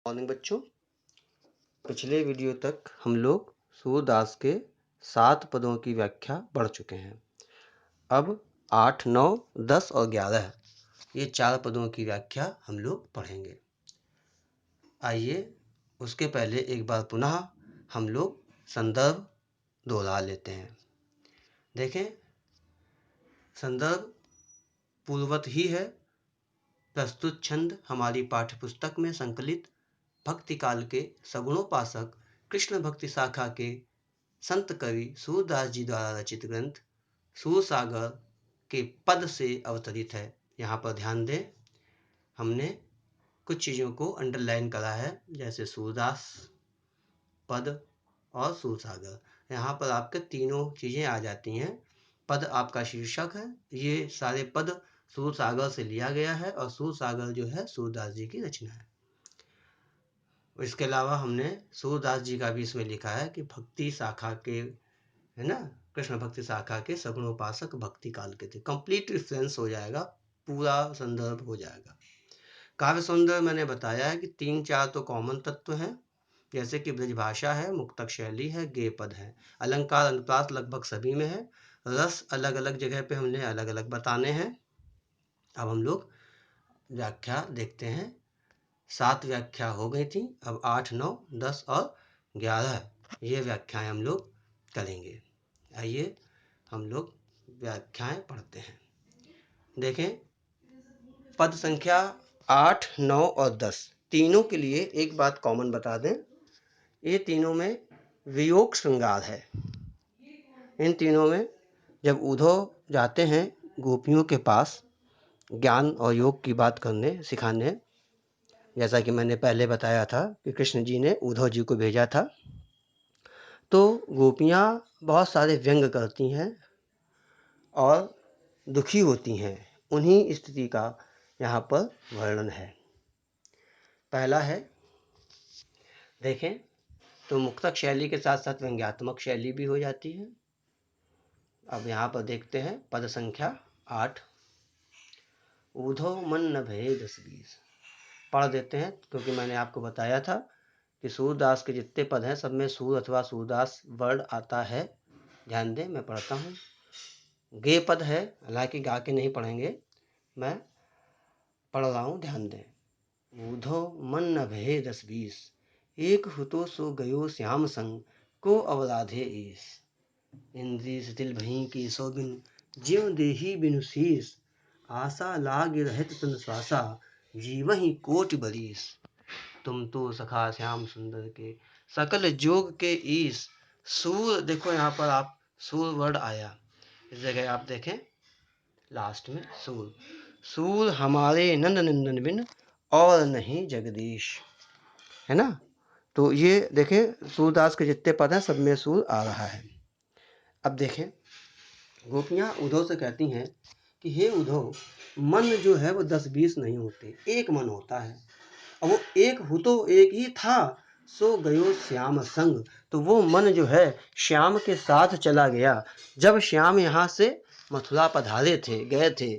Morning बच्चों। पिछले video तक हम लोग सूरदास के 7 पदों की व्याख्या पढ़ चुके हैं। अब 8, 9, 10 और 11 ये 4 पदों की व्याख्या हम लोग पढ़ेंगे। आइए उसके पहले एक बार पुनः हम लोग संदर्भ दोहरा लेते हैं। देखें, संदर्भ पूर्ववत ही है। प्रस्तुत छंद हमारी पाठ्यपुस्तक में संकलित भक्ति काल के सगुणोपासक कृष्ण भक्ति शाखा के संत कवि सूरदास जी द्वारा रचित ग्रंथ सूरसागर के पद से अवतरित है। यहाँ पर ध्यान दें, हमने कुछ चीज़ों को अंडरलाइन करा है, जैसे सूरदास, पद और सूरसागर। यहाँ पर आपके तीनों चीज़ें आ जाती हैं। पद आपका शीर्षक है, ये सारे पद सूरसागर से लिया गया है और सूरसागर जो है सूरदास जी की रचना है। इसके अलावा हमने सूरदास जी का भी इसमें लिखा है कि भक्ति शाखा के, है ना, कृष्ण भक्ति शाखा के सगुणोपासक भक्ति काल के थे। कंप्लीट रेफरेंस हो जाएगा, पूरा संदर्भ हो जाएगा। काव्य सौंदर्य मैंने बताया है कि 3-4 तो कॉमन तत्व हैं, जैसे कि ब्रजभाषा है, मुक्तक शैली है, गेय पद है। अलंकार अनुप्रास लगभग सभी में है। रस अलग अलग जगह पे हमने अलग अलग बताने हैं। अब हम लोग व्याख्या देखते हैं। 7 व्याख्या हो गई थी, अब 8, 9, 10 और 11 ये व्याख्याएं हम लोग करेंगे। आइए हम लोग व्याख्याएं पढ़ते हैं। देखें, पद संख्या 8, 9 और 10 तीनों के लिए एक बात कॉमन बता दें, ये तीनों में वियोग श्रृंगार है। इन तीनों में जब उद्धव जाते हैं गोपियों के पास ज्ञान और योग की बात करने सिखाने, जैसा कि मैंने पहले बताया था कि कृष्ण जी ने उद्धव जी को भेजा था, तो गोपियाँ बहुत सारे व्यंग करती हैं और दुखी होती हैं। उन्हीं स्थिति का यहाँ पर वर्णन है। पहला है, देखें, तो मुक्तक शैली के साथ साथ व्यंग्यात्मक शैली भी हो जाती है। अब यहाँ पर देखते हैं पद संख्या 8। उद्धव मन न भये 10-20 पढ़ देते हैं, क्योंकि मैंने आपको बताया था कि सूरदास के जितने पद हैं सब में सूर अथवा सूरदास वर्ड आता है। ध्यान दें, मैं पढ़ता हूँ। गे पद है, हालांकि गा के नहीं पढ़ेंगे, मैं पढ़ रहा हूँ, ध्यान दें। उद्धव मन न भये 10-20 एक हुतो सो गयो श्याम संग को अवराधे ईस। इंद्री शिथिल भई की सो बिन ज्यों देही बिनु शीस। आशा लाग रहत तन श्वासा जीवहि कोटि बरीस। तुम तो सखा श्याम सुंदर के सकल जोग के ईस। सूर, देखो यहाँ पर आप सूर वर्ड आया, इस जगह आप देखें लास्ट में सूर। सूर हमारे नंद नंदन बिन और नहीं जगदीश, है ना। तो ये देखें, सूरदास के जितने पद हैं सब में सूर आ रहा है। अब देखें, गोपियाँ उद्धव से कहती हैं कि हे उद्धव, मन जो है वो 10-20 नहीं होते, एक मन होता है, और वो एक हो तो एक ही था। सो गयो श्याम संग, तो वो मन जो है श्याम के साथ चला गया। जब श्याम यहाँ से मथुरा पधारे थे, गए थे,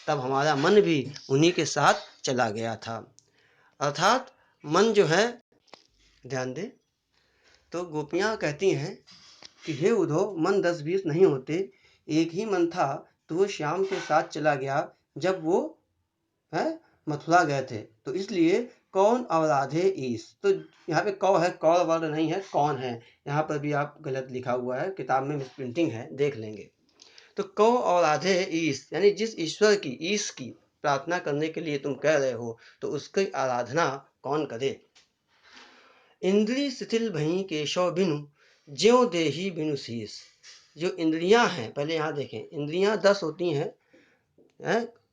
तब हमारा मन भी उन्हीं के साथ चला गया था। अर्थात मन जो है, ध्यान दें, तो गोपियाँ कहती हैं कि हे उद्धव, मन 10-20 नहीं होते, एक ही मन था, तो वो श्याम के साथ चला गया जब वो है मथुरा गए थे, तो इसलिए कौन अवराधे ईस। तो यहाँ पे कौ है, कौर वर्ड नहीं है, कौन है। यहाँ पर भी आप गलत लिखा हुआ है, किताब में मिसप्रिंटिंग है, देख लेंगे। तो कौ अवराधे ईस, यानी जिस ईश्वर की, ईश की प्रार्थना करने के लिए तुम कह रहे हो, तो उसकी आराधना कौन करे। इंद्री शिथिल भई केशव बिनु ज्यों देही बिनु शीस। जो इंद्रियां हैं, पहले यहाँ देखें, इंद्रियां 10 होती हैं,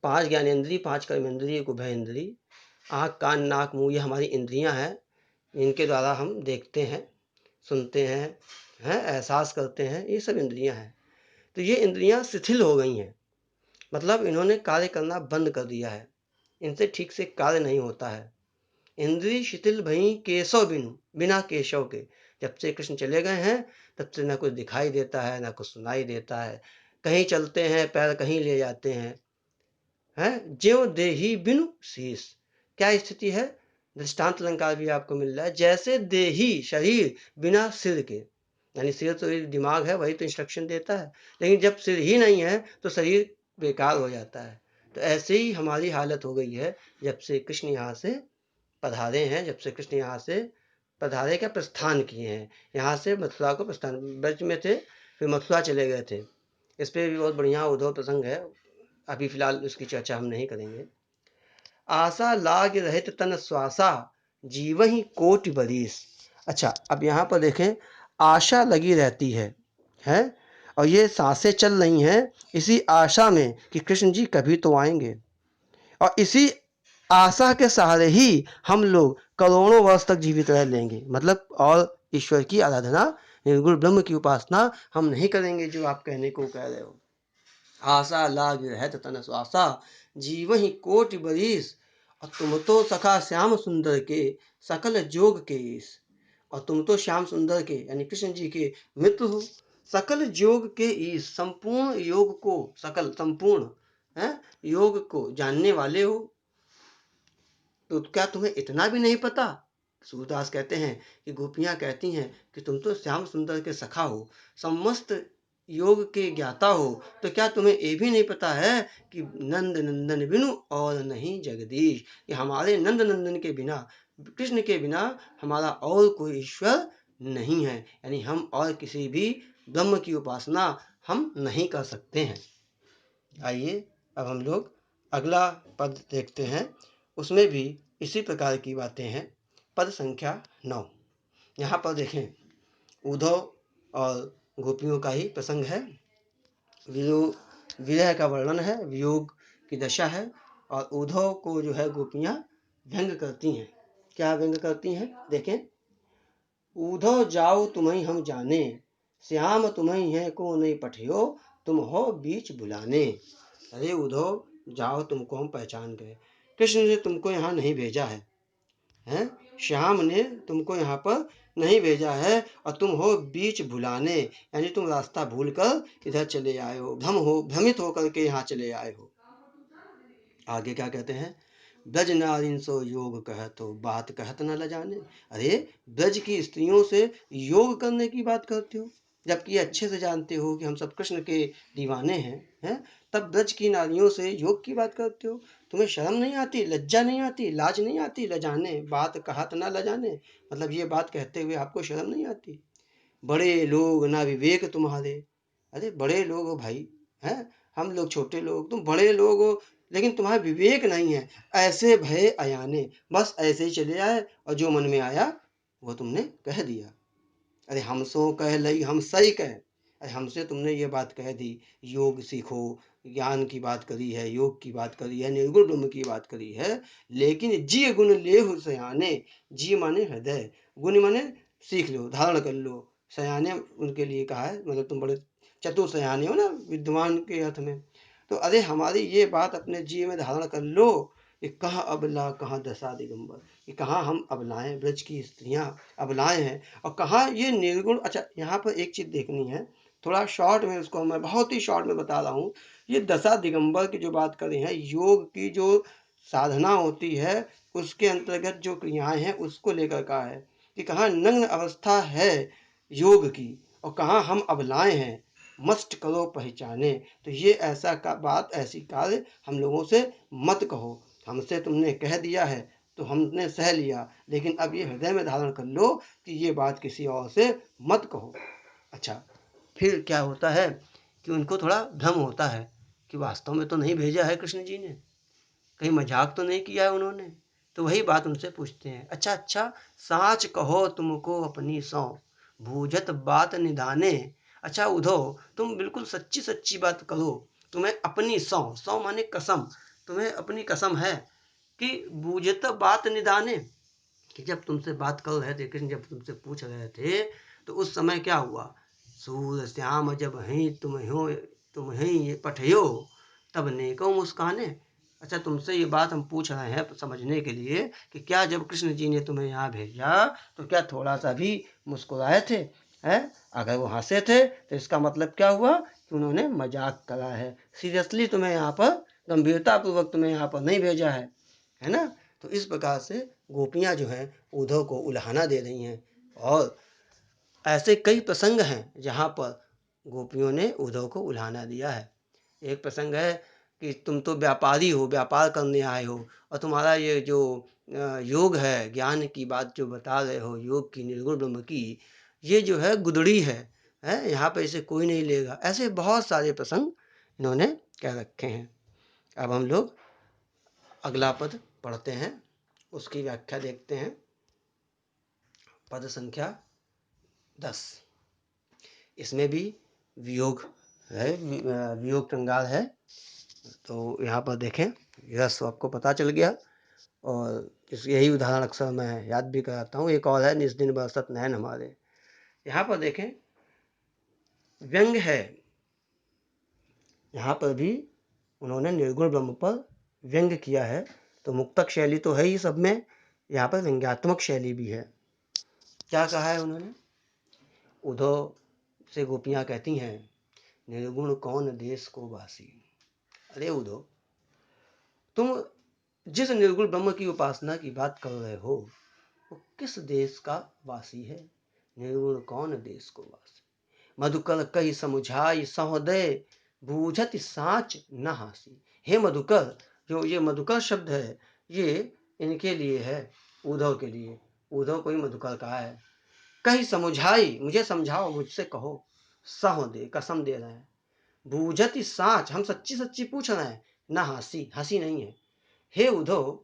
5 ज्ञानेंद्रिय, 5 कर्मेंद्रिय, उभय इंद्रिय, आँख कान नाक मुँह, ये हमारी इंद्रियां हैं। इनके द्वारा हम देखते हैं, सुनते हैं, एहसास करते हैं, ये सब इंद्रियां हैं। तो ये इंद्रियां शिथिल हो गई हैं, मतलब इन्होंने कार्य करना बंद कर दिया है, इनसे ठीक से कार्य नहीं होता है। इंद्रिय शिथिल भई केशव बिनु, बिना केशव के, जब से कृष्ण चले गए हैं तब से ना कुछ दिखाई देता है, ना कुछ सुनाई देता है। कहीं चलते हैं पैर कहीं ले जाते हैं, ज्यों देही बिनु शीस। क्या स्थिति है, दृष्टांत अलंकार भी आपको मिल रहा है। जैसे देही शरीर बिना सिर के, यानी सिर तो दिमाग है, वही तो इंस्ट्रक्शन देता है, लेकिन जब सिर ही नहीं है तो शरीर बेकार हो जाता है। तो ऐसे ही हमारी हालत हो गई है जब से कृष्ण यहाँ से पधारे हैं, जब से कृष्ण यहाँ से पधारे का प्रस्थान किए हैं। यहाँ से मथुरा को प्रस्थान, ब्रज में थे फिर मथुरा चले गए थे। इस पर भी बहुत बढ़िया उद्धव प्रसंग है, अभी फिलहाल उसकी चर्चा हम नहीं करेंगे। आशा लाग रहित तन श्वासा जीवहि कोटि बरिस। अच्छा, अब यहाँ पर देखें, आशा लगी रहती है और ये सांसें चल रही हैं इसी आशा में कि कृष्ण जी कभी तो आएंगे, और इसी आशा के सहारे ही हम लोग करोड़ों वर्ष तक जीवित रह लेंगे। मतलब और ईश्वर की आराधना, निर्गुण ब्रह्म की उपासना हम नहीं करेंगे जो आप कहने को कह रहे हो। आशा लाग रहत तन श्वासा जीवहि कोटि बरिस, और तुम तो सखा श्याम सुंदर के सकल जोग के ईश। और तुम तो श्याम सुंदर के यानी कृष्ण जी के मित्र हो, सकल जोग के ईश, संपूर्ण योग को, सकल संपूर्ण है योग को जानने वाले हो। तो क्या तुम्हें इतना भी नहीं पता? सूरदास कहते हैं कि गोपियां कहती हैं कि तुम तो श्याम सुंदर के सखा हो, समस्त योग के ज्ञाता हो, तो क्या तुम्हें ये भी नहीं पता है कि नंद नंदन बिनु और नहीं जगदीश, कि हमारे नंद नंदन के बिना, कृष्ण के बिना हमारा और कोई ईश्वर नहीं है, यानी हम और किसी भी ब्रह्म की उपासना हम नहीं कर सकते हैं। आइए अब हम लोग अगला पद देखते हैं, उसमें भी इसी प्रकार की बातें हैं। पद संख्या 9। यहाँ पर देखें, उद्धव और गोपियों का ही प्रसंग है। विरह का वर्णन है, वियोग की दशा है, और उद्धव को जो है गोपियां व्यंग करती हैं। क्या व्यंग करती हैं देखें। उद्धव जाओ तुम्हें हम जाने, श्याम तुम्हें है को नहीं पठियो, तुम हो बीच बुलाने। अरे उद्धव जाओ, तुमको हम पहचान गए, कृष्ण ने तुमको यहाँ नहीं भेजा है, हैं? श्याम ने तुमको यहाँ पर नहीं भेजा है, और तुम हो बीच भुलाने, यानी तुम रास्ता भूलकर इधर चले आए हो, भ्रमित होकर के यहाँ चले आए हो। आगे क्या कहते हैं, ब्रज नारिन सो योग कहत हो, बात कहत न लजाने। अरे ब्रज की स्त्रियों से योग करने की बात करते हो, जबकि अच्छे से जानते हो कि हम सब कृष्ण के दीवाने हैं, तब ब्रज की नारियों से योग की बात करते हो। तुम्हें शर्म नहीं आती, लज्जा नहीं आती, लाज नहीं आती? लजाने, बात कहत न लजाने, मतलब ये बात कहते हुए आपको शर्म नहीं आती? बड़े लोग ना विवेक तुम्हारे। अरे बड़े लोग हो भाई, हैं? हम लोग छोटे लोग, तुम बड़े लोग हो, लेकिन तुम्हारा विवेक नहीं है। ऐसे भय अयाने, बस ऐसे ही चले आए और जो मन में आया वो तुमने कह दिया। अरे हमसो कह लई हम सही कह, अरे हमसे तुमने ये बात कह दी, योग सीखो, ज्ञान की बात करी है, योग की बात करी है, निर्गुण ब्रह्म की बात करी है, लेकिन जी गुण लेहु सयाने। जी माने हृदय, गुण माने सीख लो, धारण कर लो। सयाने उनके लिए कहा है, मतलब तुम बड़े चतुर सयाने हो ना, विद्वान के अर्थ में। तो अरे हमारी ये बात अपने जी में धारण कर लो कि कहाँ अबला कहाँ दशा दिगंबर, कि कहाँ हम अबलाएं, ब्रज की स्त्रियां अबलाएं हैं, और कहाँ ये निर्गुण। अच्छा, यहाँ पर एक चीज देखनी है, थोड़ा शॉर्ट में उसको मैं बहुत ही शॉर्ट में बता रहा हूँ। ये दशा दिगंबर की जो बात कर रहे हैं, योग की जो साधना होती है उसके अंतर्गत जो क्रियाएं हैं उसको लेकर का है, कि कहाँ नग्न अवस्था है योग की और कहाँ हम अबलाएं हैं, मस्ट करो पहचाने। तो ये ऐसा का बात, ऐसी कार्य हम लोगों से मत कहो। हमसे तुमने कह दिया है तो हमने सह लिया, लेकिन अब ये हृदय में धारण कर लो कि ये बात किसी और से मत कहो। अच्छा, फिर क्या होता है कि उनको थोड़ा भ्रम होता है कि वास्तव में तो नहीं भेजा है कृष्ण जी ने, कहीं मजाक तो नहीं किया है उन्होंने। तो वही बात उनसे पूछते हैं, अच्छा साच कहो तुमको अपनी सौ, भूजत बात निदाने। अच्छा उद्धव, तुम बिल्कुल सच्ची सच्ची बात करो, तुम्हें अपनी सौ, सौ माने कसम, तुम्हें अपनी कसम है कि बूझत बात निदाने, कि जब तुमसे बात कर रहे थे कृष्ण, जब तुमसे पूछ रहे थे तो उस समय क्या हुआ, सूर श्याम जब हैं तुम्हें पठयो, तब नेको मुस्काने। अच्छा, तुमसे ये बात हम पूछ रहे हैं समझने के लिए कि क्या जब कृष्ण जी ने तुम्हें यहाँ भेजा तो क्या थोड़ा सा भी मुस्कुराए थे, हैं? अगर वो हंसे थे तो इसका मतलब क्या हुआ कि उन्होंने मजाक करा है, सीरियसली तुम्हें यहाँ पर, गंभीरता पूर्वक तुम्हें यहाँ पर नहीं भेजा है ना? तो इस प्रकार से गोपियाँ जो हैं उद्धव को उल्हाना दे रही हैं। और ऐसे कई प्रसंग हैं जहाँ पर गोपियों ने उद्धव को उल्हाना दिया है। एक प्रसंग है कि तुम तो व्यापारी हो, व्यापार करने आए हो, और तुम्हारा ये जो योग है, ज्ञान की बात जो बता रहे हो, योग की, निर्गुण ब्रह्म की, ये जो है गुदड़ी है, यहाँ पे इसे कोई नहीं लेगा। ऐसे बहुत सारे प्रसंग इन्होंने कह रखे हैं। अब हम लोग अगला पद पढ़ते हैं, उसकी व्याख्या देखते हैं। पद संख्या 10। इसमें भी वियोग है, वियोग श्रृंगार है। तो यहाँ पर देखें, रस आपको पता चल गया। और यही उदाहरण अक्सर मैं याद भी कराता हूँ। एक और है, निज दिन बरसत नैन हमारे। यहाँ पर देखें, व्यंग है। यहाँ पर भी उन्होंने निर्गुण ब्रह्म पर व्यंग किया है। तो मुक्तक शैली तो है ही सब में, यहाँ पर व्यंग्यात्मक शैली भी है। क्या कहा है उन्होंने? उद्धव से गोपियाँ कहती हैं, निर्गुण कौन देश को वासी। अरे उद्धव, तुम जिस निर्गुण ब्रह्म की उपासना की बात कर रहे हो वो किस देश का वासी है? निर्गुण कौन देश को वासी। मधुकर कही समुझाई सहोदय, बूझत साँच न हासी। हे मधुकर, जो ये मधुकर शब्द है ये इनके लिए है, उद्धव के लिए। उद्धव को ही मधुकर कहा है। कही समुझाई, मुझे समझाओ, मुझसे कहो। सहोदय, कसम दे रहे हैं। बूझत साँच, हम सच्ची सच्ची पूछ रहे हैं। न हासी, हंसी नहीं है। हे उद्धव,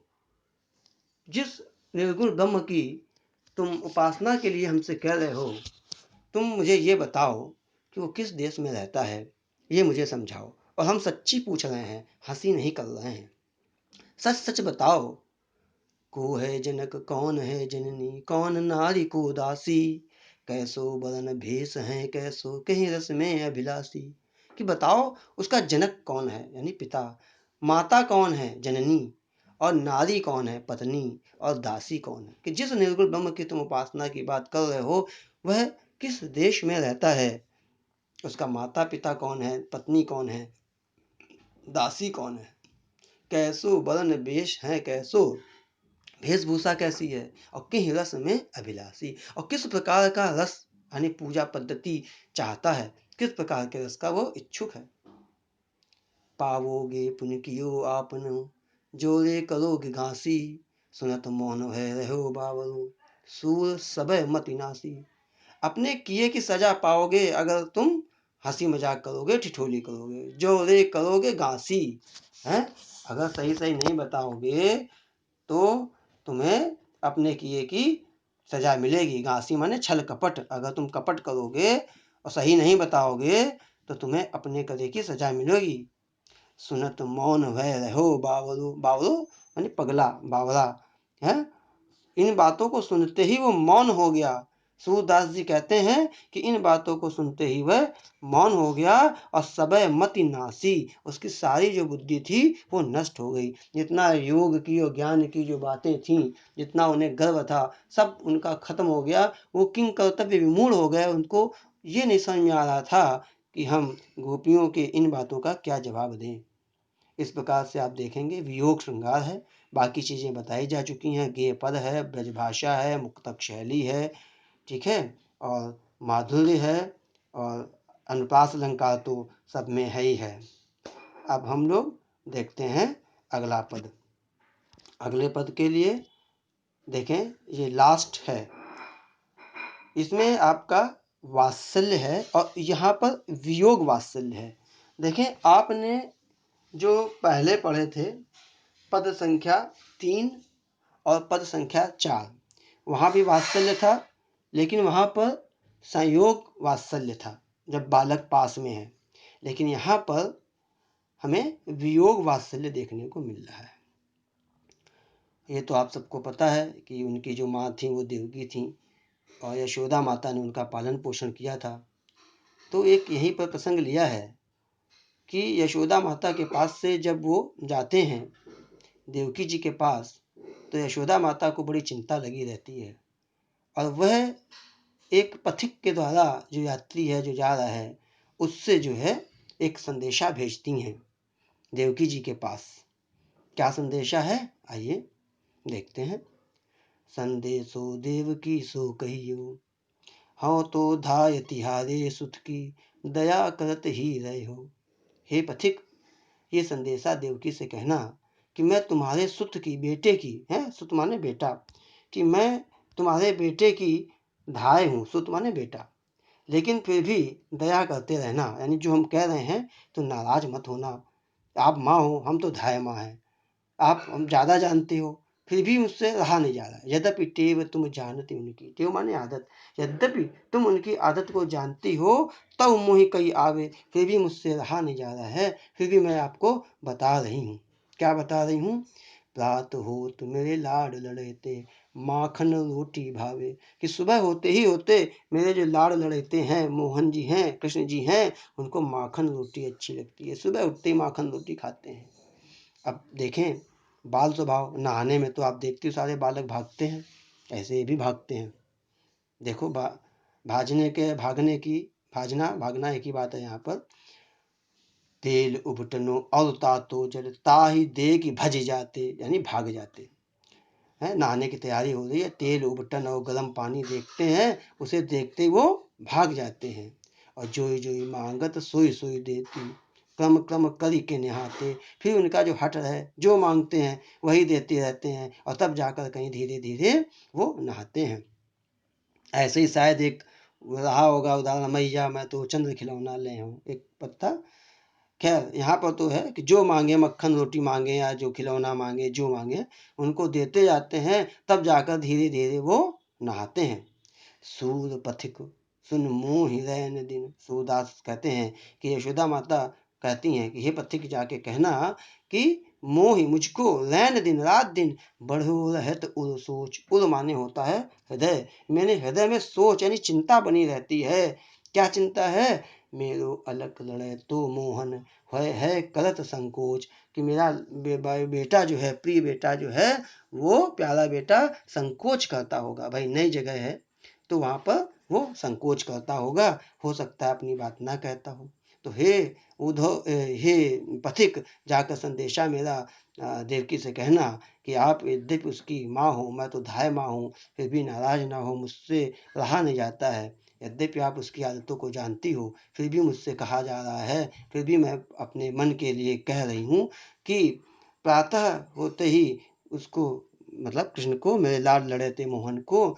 जिस निर्गुण ब्रह्म की तुम उपासना के लिए हमसे कह रहे हो, तुम मुझे ये बताओ कि वो किस देश में रहता है, ये मुझे समझाओ। और हम सच्ची पूछ रहे हैं, हंसी नहीं कर रहे हैं। सच सच बताओ। को है जनक, कौन है जननी, कौन नारी को दासी। कैसो बरन भेष है, कैसो कहीं रस में अभिलाषी। कि बताओ उसका जनक कौन है, यानी पिता। माता कौन है, जननी। और नारी कौन है, पत्नी। और दासी कौन है। कि जिस निर्गुण ब्रह्म की तुम उपासना की बात कर रहे हो वह किस देश में रहता है, उसका माता पिता कौन है, पत्नी कौन है, दासी कौन है। कैसो बरन वेश है, कैसो वेशभूषा कैसी है, और किस रस में अभिलाषी, और किस प्रकार का रस यानी पूजा पद्धति चाहता है, किस प्रकार के रस का वो इच्छुक है। पावोगे पुण्य कियो आपन, जोरे करोगे घासी। सुनत मौन है रहो बावरो, सूर सब मति नासी। अपने किए की सजा पाओगे अगर तुम हंसी मजाक करोगे, ठिठोली करोगे, जो रे करोगे घासी है। अगर सही सही नहीं बताओगे तो तुम्हें अपने किए की सजा मिलेगी। घासी माने छल कपट। अगर तुम कपट करोगे और सही नहीं बताओगे तो तुम्हें अपने करे की सजा मिलेगी। सुनत मौन भय रहो बावरू, बावरू यानी पगला, बावरा है। इन बातों को सुनते ही वो मौन हो गया। सूरदास जी कहते हैं कि इन बातों को सुनते ही वह मौन हो गया और सबय मति नासी, उसकी सारी जो बुद्धि थी वो नष्ट हो गई। जितना योग की और ज्ञान की जो बातें थीं, जितना उन्हें गर्व था, सब उनका खत्म हो गया। वो किंग कर्तव्य विमूढ़ हो गए। उनको ये नहीं समझ में आ रहा था कि हम गोपियों के इन बातों का क्या जवाब दें। इस प्रकार से आप देखेंगे वियोग श्रृंगार है, बाकी चीज़ें बताई जा चुकी हैं। गेय पद है, ब्रजभाषा है, मुक्तक शैली है, ठीक है, और माधुर्य है, और अनुप्रास अलंकार तो सब में है ही है। अब हम लोग देखते हैं अगला पद। अगले पद के लिए देखें, ये लास्ट है। इसमें आपका वात्सल्य है और यहाँ पर वियोग वात्सल्य है। देखें, आपने जो पहले पढ़े थे पद संख्या 3 और पद संख्या 4, वहाँ भी वात्सल्य था, लेकिन वहाँ पर संयोग वात्सल्य था जब बालक पास में है। लेकिन यहाँ पर हमें वियोग वात्सल्य देखने को मिल रहा है। ये तो आप सबको पता है कि उनकी जो माँ थी वो देवकी थी और यशोदा माता ने उनका पालन पोषण किया था। तो एक यहीं पर प्रसंग लिया है कि यशोदा माता के पास से जब वो जाते हैं देवकी जी के पास, तो यशोदा माता को बड़ी चिंता लगी रहती है और वह एक पथिक के द्वारा, जो यात्री है जो जा रहा है, उससे जो है एक संदेशा भेजती हैं देवकी जी के पास। क्या संदेशा है, आइए देखते हैं। संदेशो देव की सो कहियो, हाँ तो धाय तिहारे सुत की, दया करत ही रहे हो। हे पथिक, ये संदेशा देवकी से कहना कि मैं तुम्हारे सुत की, बेटे की, है सुत माने बेटा, कि मैं तुम्हारे बेटे की धाय हूँ, सुत माने बेटा, लेकिन फिर भी दया करते रहना, यानी जो हम कह रहे हैं तो नाराज मत होना। आप माँ हो, हम तो धाय माँ हैं, आप हम ज़्यादा जानते हो, फिर भी मुझसे रहा नहीं जा रहा। यद्यपि टेव तुम जानती उनकी, टेव माने आदत, यद्यपि तुम उनकी आदत को जानती हो तब मोहि कई आवे, फिर भी मुझसे रहा नहीं जा रहा है, फिर भी मैं आपको बता रही हूँ। क्या बता रही हूँ? प्रात होत मेरे लाड लड़ेते, माखन रोटी भावे, कि सुबह होते ही होते मेरे जो लाड लड़ेते हैं, मोहन जी हैं, कृष्ण जी हैं, उनको माखन रोटी अच्छी लगती है, सुबह उठते ही माखन रोटी खाते हैं। अब देखें बाल स्वभाव, नहाने में तो आप देखते हो सारे बालक भागते हैं, ऐसे ये भी भागते हैं। देखो भागने भागना एक ही बात है यहाँ पर। तेल उबटनो और तातो जल, ताही दे की भज जाते, यानी भाग जाते हैं। नहाने की तैयारी हो रही है, तेल उबटन और गर्म पानी देखते हैं, उसे देखते ही वो भाग जाते हैं। और जोई जोई मांगत सोई सोई देती, क्रम क्रम करी के नहाते, फिर उनका जो हट है, जो मांगते हैं वही देते रहते हैं, और तब जाकर कहीं धीरे धीरे वो नहाते हैं। ऐसे ही शायद एक रहा होगा उदाहरण, मैया मैं तो चंद्र खिलौना ले हूँ, एक पत्ता। खैर यहाँ पर तो है कि जो मांगे, मक्खन रोटी मांगे या जो खिलौना मांगे, जो मांगे उनको देते जाते हैं, तब जाकर धीरे धीरे वो नहाते हैं। सूर पथिक सुन मोहि रैन दिन, सूरदास कहते हैं कि यशोदा माता कहती हैं कि हे पथिक, जाके कहना कि मोहि मुझको, रैन दिन रात दिन, बढ़ो रहत उर सोच, उर माने होता है हृदय, मैंने हृदय में सोच यानी चिंता बनी रहती है। क्या चिंता है? मेरो अलग लड़े तो मोहन, है करत संकोच, कि मेरा बेटा जो है, प्रिय बेटा जो है, वो प्यारा बेटा संकोच करता होगा। भाई नई जगह है तो वहां पर वो संकोच करता होगा, हो सकता है अपनी बात ना कहता हो। तो हे उद्धव, हे पथिक, जाकर संदेशा मेरा देवकी से कहना कि आप यद्यपि उसकी माँ हो, मैं तो धाय माँ हूँ, फिर भी नाराज ना हो, मुझसे रहा नहीं जाता है। यद्यपि आप उसकी आदतों को जानती हो, फिर भी मुझसे कहा जा रहा है, फिर भी मैं अपने मन के लिए कह रही हूँ कि प्रातः होते ही उसको, मतलब कृष्ण को, मेरे लाड लड़े थे मोहन को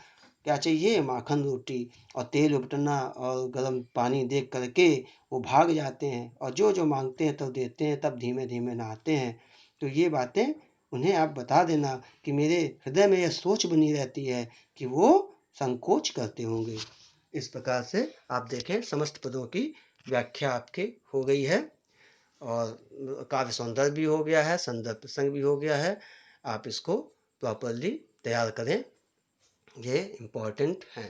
क्या चाहिए? माखन रोटी और तेल उपटना और गर्म पानी देख करके वो भाग जाते हैं, और जो जो मांगते हैं तो देते हैं, तब धीमे धीमे नहाते हैं। तो ये बातें उन्हें आप बता देना कि मेरे हृदय में यह सोच बनी रहती है कि वो संकोच करते होंगे। इस प्रकार से आप देखें समस्त पदों की व्याख्या आपकी हो गई है, और काव्य सौंदर्य भी हो गया है, संदर्भ प्रसंग भी हो गया है। आप इसको प्रॉपरली तैयार करें, ये इम्पोर्टेंट है।